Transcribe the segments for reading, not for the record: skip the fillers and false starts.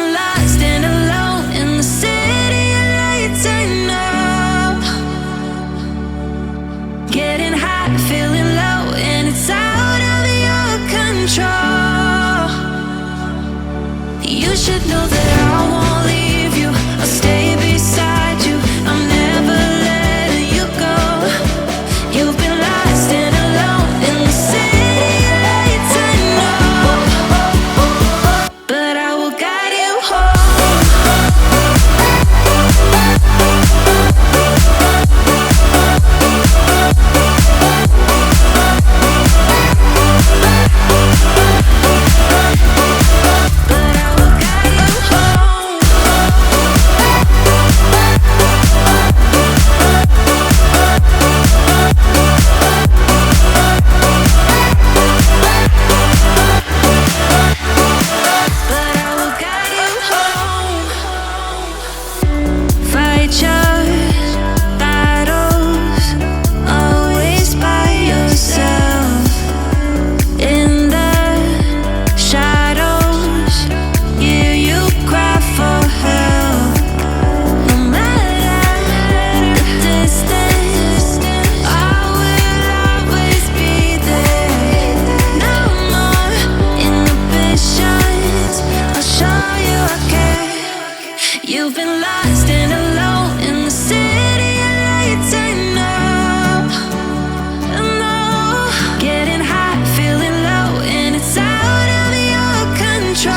been lost and alone in the city of lights. I know, getting high, feeling low, and it's out of your control. You should know that I won't leave you. I'll stay beside you. I'm never letting you go. You've been lost and alone in the city of lights. I know, but I will guide you home. But I will guide you home. But I will guide you home. Fight your battles, always by yourself. In the shadows, hear you cry for help. No matter the distance, I will always be there. No more inhibitions, I'll show you I care. You've been lost and alone in the city of lights. I know, getting high, feeling low, and it's out of your control.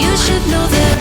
You should know that